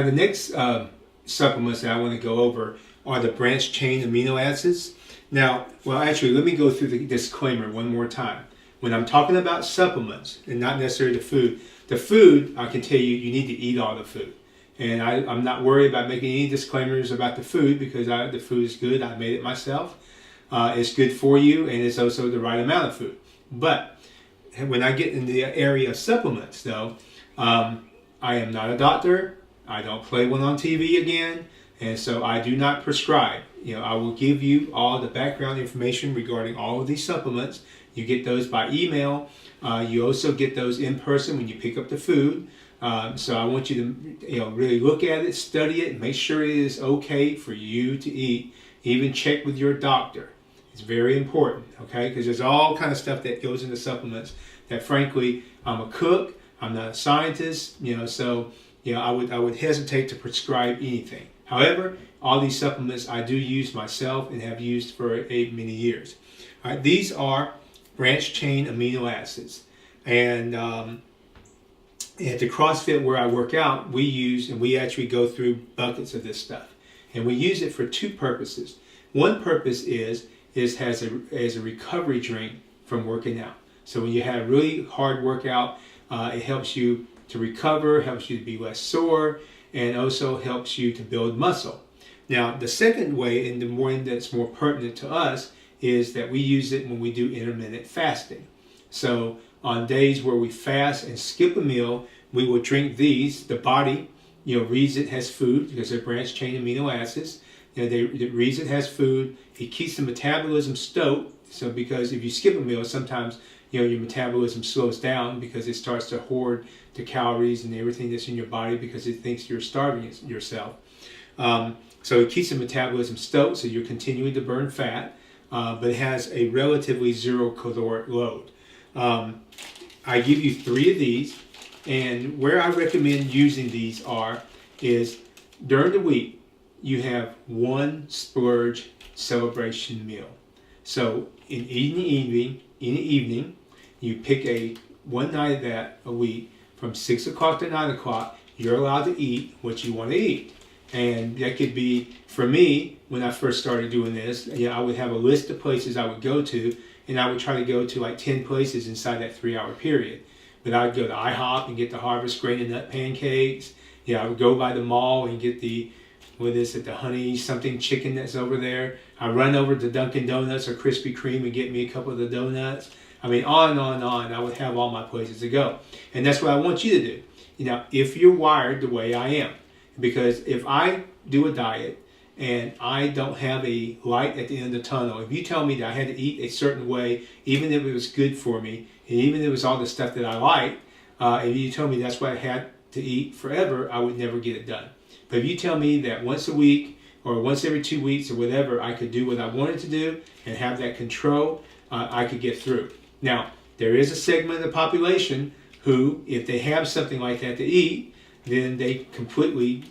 the next supplements that I want to go over are the branched chain amino acids. Now, well, actually, let me go through the disclaimer one more time. When I'm talking about supplements and not necessarily the food, I can tell you, you need to eat all the food. And I'm not worried about making any disclaimers about the food because the food is good. I made it myself. It's good for you, and it's also the right amount of food. But when I get in the area of supplements, though, I am not a doctor. I don't play one on TV again, and so I do not prescribe. I will give you all the background information regarding all of these supplements. You get those by email. You also get those in person when you pick up the food. So I want you to really look at it, study it, and make sure it is okay for you to eat. Even check with your doctor. It's very important, okay? Because there's all kind of stuff that goes into supplements that, frankly, I'm a cook. I'm not a scientist, so I would hesitate to prescribe anything. However, all these supplements I do use myself and have used for many years. All right, these are branched chain amino acids, and at the CrossFit where I work out, we actually go through buckets of this stuff, and we use it for two purposes. One purpose is as a recovery drink from working out. So when you have a really hard workout, it helps you to recover, helps you to be less sore, and also helps you to build muscle. Now, the second way, and the one that's more pertinent to us, is that we use it when we do intermittent fasting. So on days where we fast and skip a meal, we will drink these. The body, reads it has food because they're branched chain amino acids. It reads it has food. It keeps the metabolism stoked. So because if you skip a meal, sometimes your metabolism slows down because it starts to hoard the calories and everything that's in your body because it thinks you're starving yourself. So it keeps the metabolism stoked, so you're continuing to burn fat, but it has a relatively zero caloric load. I give you 3 of these, and where I recommend using these is during the week, you have one Splurge celebration meal. So in the evening, you pick one night of that a week from 6 o'clock to 9 o'clock. You're allowed to eat what you want to eat. And that could be, for me, when I first started doing this, I would have a list of places I would go to, and I would try to go to like 10 places inside that 3-hour period. But I would go to IHOP and get the Harvest Grain and Nut pancakes. I would go by the mall and get the honey something chicken that's over there. I run over to Dunkin' Donuts or Krispy Kreme and get me a couple of the donuts. I mean, on and on and on. I would have all my places to go. And that's what I want you to do. If you're wired the way I am. Because if I do a diet and I don't have a light at the end of the tunnel, if you tell me that I had to eat a certain way, even if it was good for me, and even if it was all the stuff that I like, if you told me that's what I had to eat forever, I would never get it done. But if you tell me that once a week or once every 2 weeks or whatever, I could do what I wanted to do and have that control, I could get through. Now, there is a segment of the population who, if they have something like that to eat, then they completely,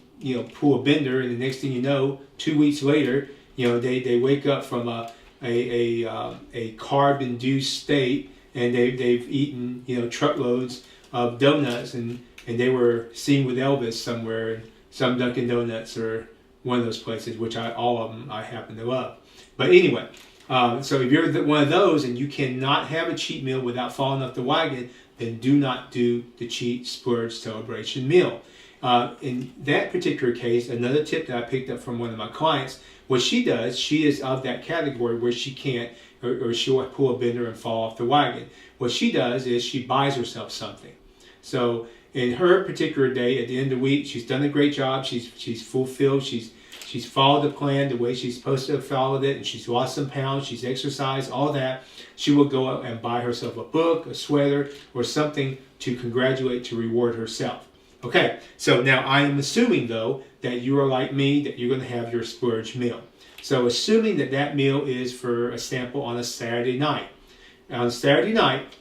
pull a bender, and the next thing you know, 2 weeks later, they wake up from a carb-induced state, and they've eaten, truckloads of donuts, and they were seen with Elvis somewhere in some Dunkin' Donuts or one of those places, which all of them I happen to love. But anyway, so if you're one of those and you cannot have a cheat meal without falling off the wagon, then do not do the cheat Splurge celebration meal. In that particular case, another tip that I picked up from one of my clients, what she does, she is of that category where she can't, or she'll pull a bender and fall off the wagon. What she does is she buys herself something. So in her particular day, at the end of the week, she's done a great job. She's fulfilled. She's followed the plan the way she's supposed to have followed it, and she's lost some pounds. She's exercised, all that. She will go out and buy herself a book, a sweater, or something to congratulate, to reward herself. Okay, so now I am assuming, though, that you are like me, that you're going to have your Splurge meal. So assuming that meal is, for a sample, on a Saturday night. On Saturday night,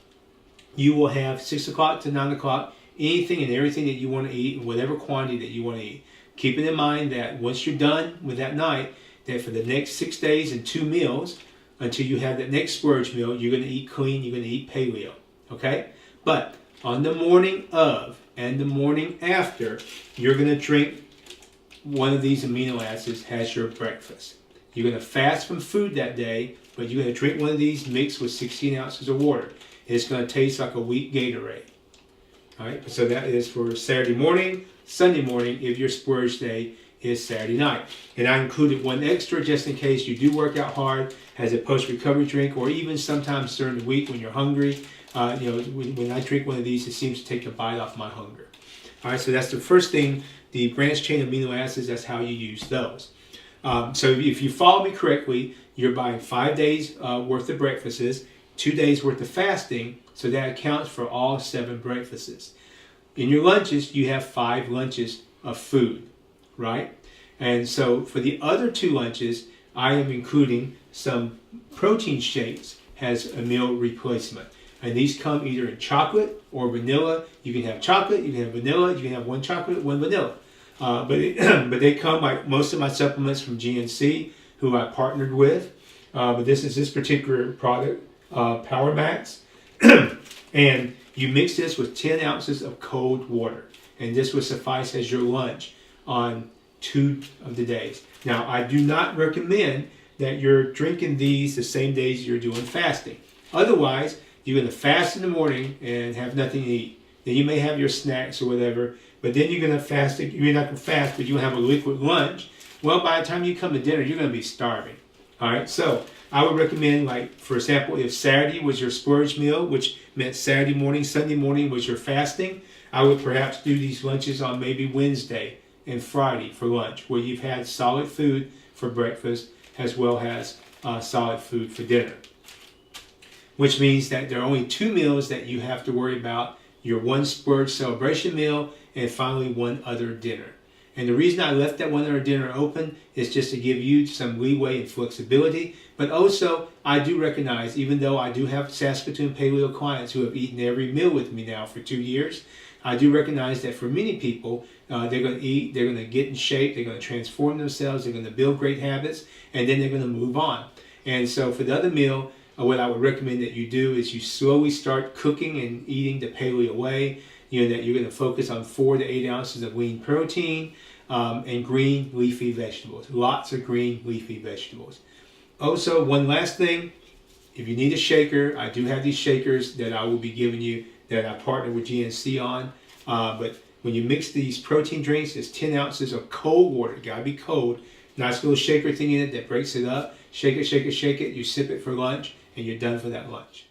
you will have 6 o'clock to 9 o'clock, anything and everything that you want to eat, in whatever quantity that you want to eat. Keeping in mind that once you're done with that night, that for the next 6 days and 2 meals, until you have that next Splurge meal, you're going to eat clean, you're going to eat paleo. Okay? But on the morning of and the morning after, you're going to drink one of these amino acids as your breakfast. You're going to fast from food that day, but you're going to drink one of these mixed with 16 ounces of water. It's going to taste like a weak Gatorade. All right, so that is for Saturday morning, Sunday morning, if your splurge day is Saturday night. And I included one extra just in case you do work out hard as a post-recovery drink, or even sometimes during the week when you're hungry. When I drink one of these, it seems to take the bite off my hunger. All right, so that's the first thing, the branched chain amino acids, that's how you use those. So if you follow me correctly, you're buying 5 days worth of breakfasts, 2 days worth of fasting, so that accounts for all 7 breakfasts. In your lunches, you have 5 lunches of food, right? And so for the other 2 lunches, I am including some protein shakes as a meal replacement. And these come either in chocolate or vanilla. You can have chocolate, you can have vanilla, you can have one chocolate, one vanilla. But they come, like most of my supplements, from GNC, who I partnered with. But this is this particular product, Power Max. And you mix this with 10 ounces of cold water. And this will suffice as your lunch on 2 of the days. Now, I do not recommend that you're drinking these the same days you're doing fasting. Otherwise, you're going to fast in the morning and have nothing to eat. Then you may have your snacks or whatever, but then you're going to fast. You're not going to fast, but you're going to have a liquid lunch. Well, by the time you come to dinner, you're going to be starving. All right, so I would recommend, like, for example, if Saturday was your splurge meal, which meant Saturday morning, Sunday morning was your fasting, I would perhaps do these lunches on maybe Wednesday and Friday for lunch, where you've had solid food for breakfast as well as solid food for dinner. Which means that there are only 2 meals that you have to worry about: your one splurge celebration meal and finally one other dinner. And the reason I left that one other dinner open is just to give you some leeway and flexibility. But also, I do recognize, even though I do have Saskatoon Paleo clients who have eaten every meal with me now for 2 years, I do recognize that for many people, they're going to eat, they're going to get in shape, they're going to transform themselves, they're going to build great habits, and then they're going to move on. And so for the other meal, what I would recommend that you do is you slowly start cooking and eating the paleo way. That you're going to focus on 4 to 8 ounces of lean protein and green leafy vegetables. Lots of green leafy vegetables. Also, one last thing, if you need a shaker, I do have these shakers that I will be giving you that I partner with GNC on. But when you mix these protein drinks, it's 10 ounces of cold water. It got to be cold. Nice little shaker thing in it that breaks it up. Shake it, shake it, shake it. You sip it for lunch, and you're done for that lunch.